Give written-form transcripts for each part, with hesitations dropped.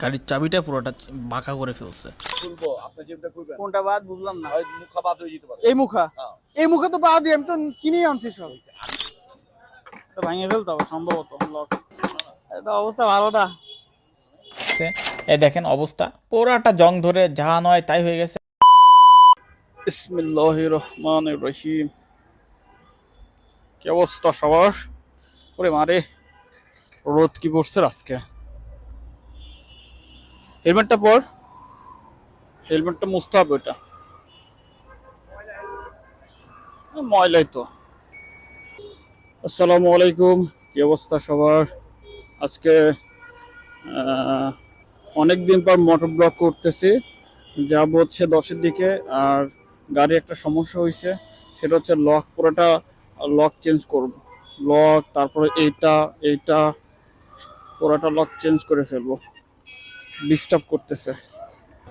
গাড়ির চাবিটা পুরোটা বাঁকা করে ফেলছে। খুলবো আপনি যেটা করবেন কোনটা বাদ বুঝলাম না। হয় মুখা বাদ হয়ে যেতে পারে। এই মুখা হ্যাঁ। এই মুখা তো বাদ আমি তো কিনেই আনছি সব। তো ভাঙিয়ে ফেলতে হবে সম্ভবত লক। এটা অবস্থা ভালো না। এই দেখেন অবস্থা পুরাটা জং ধরে যা নয় তাই হয়ে গেছে। বিসমিল্লাহির রহমানির রহিম। কি অবস্থা সবার? ওরে মারে, রোদ কি পড়ছে আজকে। হেলমেটটা পর, হেলমেটটা মুছতে হবে। ওটা ময়লাই তো। আসসালামু আলাইকুম, কি অবস্থা সবার? আজকে অনেক দিন পর মোটর ব্লগ করতেছি। যাব হচ্ছে 10-এর দিকে। আর গাড়ি একটা সমস্যা হয়েছে, সেটা হচ্ছে লক পুরোটা লক চেঞ্জ করব। লক তারপরে এইটা এইটা পুরোটা লক চেঞ্জ করে ফেলবো। ডিস্টার্ব করতেছে।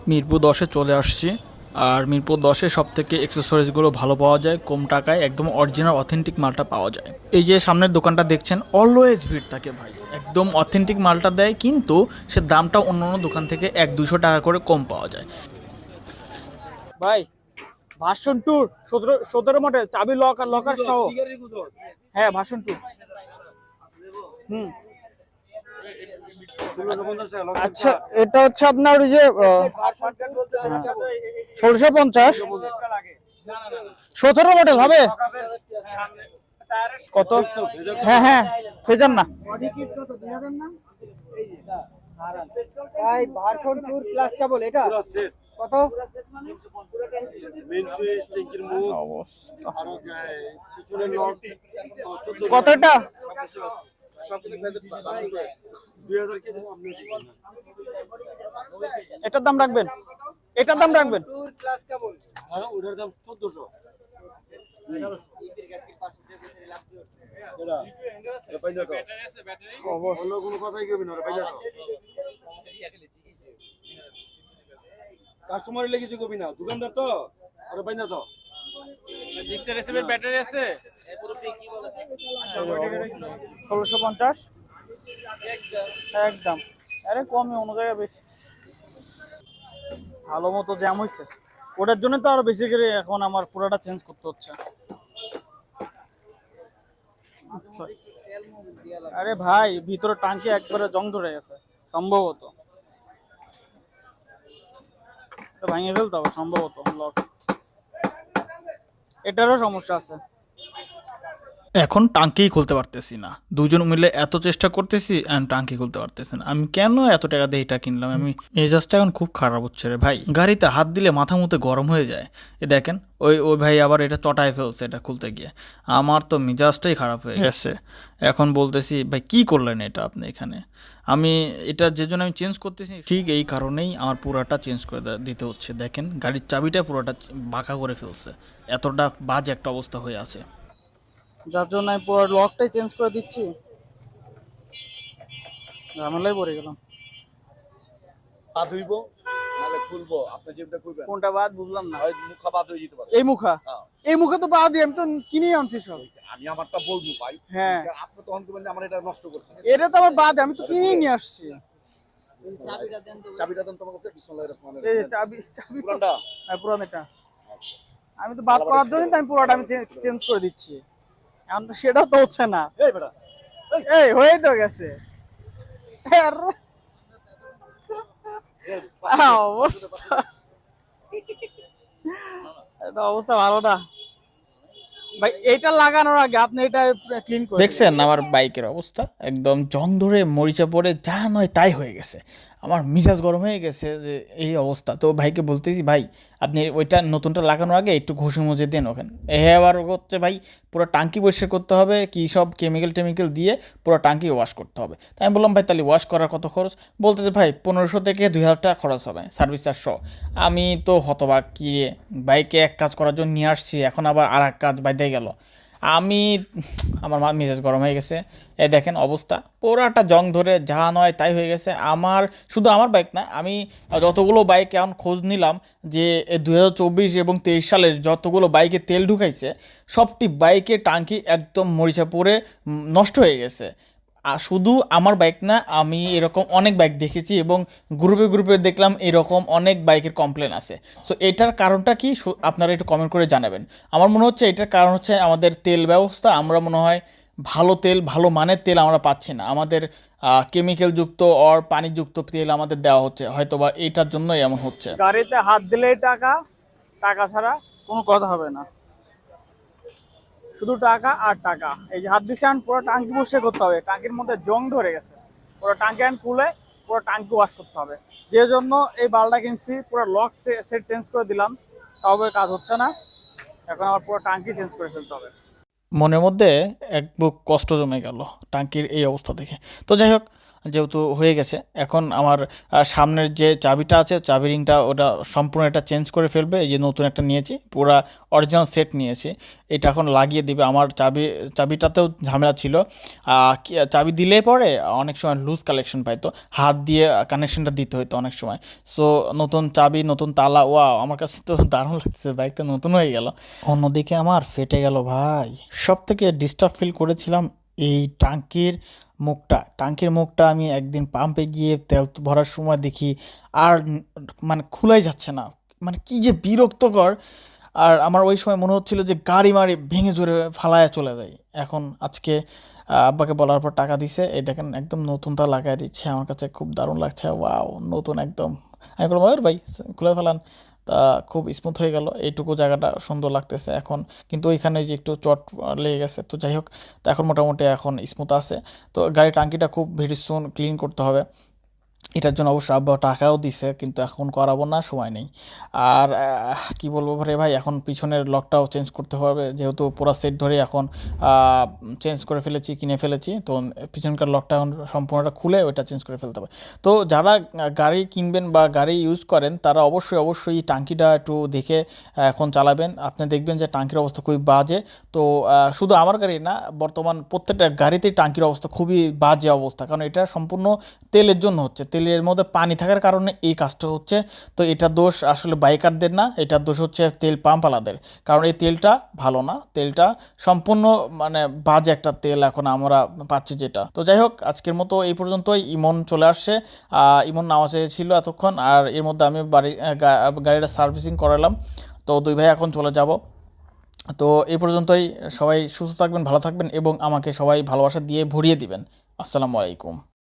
মিরপুর 10-এ চলে আসছি। আর মিরপুর 10-এ সব থেকে অ্যাক্সেসরিজগুলো ভালো পাওয়া যায়, কম টাকায় একদম অরিজিনাল অথেন্টিক মালটা পাওয়া যায়। এই যে সামনের দোকানটা দেখছেন, অলওয়েজ ভিড় থাকে ভাই, একদম অথেন্টিক মালটা দেয়, কিন্তু সে দামটা অন্য অন্য দোকান থেকে 100-200 টাকা করে কম পাওয়া যায়। ভাই ভার্সন 2 17 মডেল, চাবি লক আর লকার সহ। হ্যাঁ ভার্সন 2। হুম আচ্ছা, এটা হচ্ছে আপনার ওই যে 1650 17 মডেল হবে কত? হ্যাঁ হ্যাঁ ফেজান না ভাই, ভার্সন 2 প্লাস কেবল এটা কত? কতটা? এটার দাম রাখবেন, এটার দাম রাখবেন। ওটার দাম 1400। কাস্টমারের লেগে কিছু কবি না, দোকানদার তো আর পাই না তো। জিক্সের এসএমের ব্যাটারি আছে 1650 একদম। আরে কমে অন্য জায়গায় বেশি। ভালো মতো জ্যাম হয়েছে, ওটার জন্য তো আরো বেশি করে এখন আমার পুরোটা চেঞ্জ করতে হচ্ছে। আরে ভাই ভিতরে টাঙ্কি একবারে জং ধরে গেছে সম্ভবত, ভাঙিয়ে ফেলতে হবে সম্ভবত লক। এটারও সমস্যা আছে। এখন টাঙ্কিই খুলতে পারতেছি না, দুজন মিলে এত চেষ্টা করতেছি অ্যান্ড টাঙ্কি খুলতে পারতেছি না। আমি কেন এত টাকা দিয়ে এটা কিনলাম? আমি মেজাজটা এখন খুব খারাপ হচ্ছে রে ভাই। গাড়িতে হাত দিলে মাথা মতো গরম হয়ে যায়। এ দেখেন ওই ওই ভাই আবার এটা চটায় ফেলছে এটা খুলতে গিয়ে। আমার তো মেজাজটাই খারাপ হয়ে গেছে। এখন বলতেছি ভাই কি করলেন এটা আপনি এখানে? আমি এটা যে জন্য আমি চেঞ্জ করতেছি ঠিক এই কারণেই আমার পুরাটা চেঞ্জ করে দিতে হচ্ছে। দেখেন গাড়ির চাবিটা পুরোটা বাঁকা করে ফেলছে, এতটা বাজে একটা অবস্থা হয়ে আছে, যার জন্য আমি পুরো লকটাই চেঞ্জ করে দিচ্ছি। ঝামেলায় পড়ে গেলাম। বাদ হইব নাহলে খুলবো আপনি যেটা করবেন। কোনটা বাদ বুঝলাম না। হয় মুখা বাদ হয়ে যেতে পারে। এই মুখা হ্যাঁ। এই মুখা তো বাদ আমি তো কিনেই আনছি সব। আমি আমারটা বলবো ভাই। হ্যাঁ আপনি তখন করবেন যে আমার এটা নষ্ট করছেন। এটা তো আমার বাদ, আমি তো কিনেই নিয়ে আসছি। চাবিটা দেন তোমার কাছে। বিসমিল্লাহির রহমানির এই রহিম। চাবি চাবি তো পুরানটা? হ্যাঁ পুরানোটা। আমি তো বাদ করার জন্য তো আমি পুরোটা আমি চেঞ্জ করে দিচ্ছি। এখন তো সেটাও তো হচ্ছে না। এই বেটা এই হয়ে তো গেছে। আরে, অবস্থা এটা অবস্থা ভালো না ভাই। এইটা লাগানোর আগে আপনি এটা ক্লিন করে দেখছেন আমার বাইকের অবস্থা, একদম জং ধরে মরিচা পড়ে যা নয় তাই হয়ে গেছে। আমার মিজাজ গরম হয়ে গেছে যে এই অবস্থা। তো ভাইকে বলতেছি ভাই আপনি ওইটা নতুনটা লাগানোর আগে একটু ঘষে মুছে দেন ওখানে। আবার হচ্ছে ভাই পুরো টাঙ্কি পরিষ্কার করতে হবে, কি সব কেমিক্যাল টেমিক্যাল দিয়ে পুরো টাঙ্কি ওয়াশ করতে হবে। তাই আমি বললাম ভাই তাহলে ওয়াশ করার কত খরচ? বলতেছে ভাই 1500 থেকে 2000 টাকা খরচ হবে, সার্ভিস চার্জ সহ। আমি তো হতবাক, কি রে বাইকে এক কাজ করার জন্য নিয়ে আসছি, এখন আবার আর এক কাজ বাইতে গেল। আমি আমার মেজাজ গরম হয়ে গেছে। এই দেখেন অবস্থা পুরাটা জং ধরে যা নয় তাই হয়ে গেছে। আমার শুধু আমার বাইক না, আমি যতগুলো বাইক এখন খোঁজ নিলাম যে 2024 এবং 23 সালের যতগুলো বাইকে তেল ঢুকাইছে সবটি বাইকে টাঙ্কি একদম মরিচা পড়ে নষ্ট হয়ে গেছে। শুধু আমার বাইক না, আমি এরকম অনেক বাইক দেখেছি এবং গ্রুপে গ্রুপে দেখলাম এরকম অনেক বাইকের কমপ্লেন আছে। সো এটার কারণটা কি আপনারা একটু কমেন্ট করে জানাবেন। আমার মনে হচ্ছে এটার কারণ হচ্ছে আমাদের তেল ব্যবস্থা। আমরা মনে হয় ভালো তেল, ভালো মানের তেল আমরা পাচ্ছি না। আমাদের কেমিক্যাল যুক্ত অর পানিযুক্ত তেল আমাদের দেওয়া হচ্ছে, হয়তো বা এইটার জন্যই এমন হচ্ছে। গাড়িতে হাত দিলেই টাকা, টাকা ছাড়া কোনো কথা হবে না, শুধু টাকা আর টাকা। এই যে হাত দিচ্ছেন, পুরো টাঙ্কি পরিষ্কার করতে হবে, টাঙ্কির মধ্যে জং ধরে গেছে, পুরো টাঙ্কি খুলে পুরো টাঙ্কি ওয়াশ করতে হবে। যে জন্য এই বালটা কিনছি, পুরো লক সেট চেঞ্জ করে দিলাম, তবে কাজ হচ্ছে না। এখন আমার পুরো টাঙ্কি চেঞ্জ করে ফেলতে হবে। মনের মধ্যে এক বুক কষ্ট জমে গেল টাঙ্কির এই অবস্থা দেখে। তো যাই হোক, যেহেতু হয়ে গেছে, এখন আমার সামনের যে চাবিটা আছে, চাবি রিংটা ওটা সম্পূর্ণ এটা চেঞ্জ করে ফেলবে। এই যে নতুন একটা নিয়েছি, পুরা অরিজিনাল সেট নিয়েছি, এটা এখন লাগিয়ে দিবে। আমার চাবিটাতেও ঝামেলা ছিল, চাবি দিলে পরে অনেক সময় লুজ কালেকশন পাইতো, হাত দিয়ে কানেকশনটা দিতে হতো অনেক সময়। সো নতুন চাবি, নতুন তালা, ওয়াও, আমার কাছে তো দারুণ লাগছে, বাইকটা নতুন হয়ে গেল। অন্যদিকে আমার ফেটে গেল ভাই। সব থেকে ডিস্টার্ব ফিল করেছিলাম এই টাঙ্কির মুখটা আমি একদিন পাম্পে গিয়ে তেল ভরার সময় দেখি আর মানে খোলাই যাচ্ছে না, মানে কি যে বিরক্তকর। আর আমার ওই সময় মনে হচ্ছিল যে গাড়ি মারি ভেঙে চুরে ফালায় চলে যায়। এখন আজকে আব্বাকে বলার পর টাকা দিছে, এই দেখেন একদম নতুনটা লাগাই দিচ্ছে, আমার কাছে খুব দারুণ লাগছে, ওয়াও নতুন একদম। আমি বললাম আর ভাই খুলে ফেলান, তা খুব স্মুথ হয়ে গেল, এইটুকু জায়গাটা সুন্দর লাগতেছে এখন। কিন্তু ওইখানে যে একটু চট লেগে গেছে, তো যাই হোক, তো এখন মোটামুটি এখন স্মুথ আছে। তো গাড়ির টাঙ্কিটা খুব ভেরি সুন ক্লিন করতে হবে, এটার জন্য অবশ্য আব্বা টাকাও দিছে, কিন্তু এখন করাবো না, সময় নেই। আর কি বলবো রে ভাই, এখন পিছনের লকটাও চেঞ্জ করতে হবে, যেহেতু পুরো সেট ধরে এখন চেঞ্জ করে ফেলেছি, কিনে ফেলেছি। তো পিছনকার লকটা এখন সম্পূর্ণটা খুলে ওইটা চেঞ্জ করে ফেলতে হবে। তো যারা গাড়ি কিনবেন বা গাড়ি ইউজ করেন, তারা অবশ্যই টাঙ্কিটা একটু দেখে এখন চালাবেন। আপনি দেখবেন যে টাঙ্কির অবস্থা খুবই বাজে। তো শুধু আমার গাড়ি না, বর্তমান প্রত্যেকটা গাড়িতেই টাঙ্কির অবস্থা খুবই বাজে অবস্থা, কারণ এটা সম্পূর্ণ তেলের জন্য হচ্ছে, তেলের মধ্যে পানি থাকার কারণে এই কাজটা হচ্ছে। তো এটা দোষ আসলে বাইকারদের না, এটার দোষ হচ্ছে তেল পাম্পওয়ালাদের, কারণ এই তেলটা ভালো না, তেলটা সম্পূর্ণ মানে বাজে একটা তেল এখন আমরা পাচ্ছি যেটা। তো যাই হোক, আজকের মতো এই পর্যন্তই। ইমন চলে আসছে, ইমন নামাজ ছিল এতক্ষণ, আর এর মধ্যে আমি গাড়িটা সার্ভিসিং করালাম। তো দুই ভাই এখন চলে যাব। তো এই পর্যন্তই, সবাই সুস্থ থাকবেন, ভালো থাকবেন এবং আমাকে সবাই ভালোবাসা দিয়ে ভরিয়ে দিবেন। আসসালামু আলাইকুম।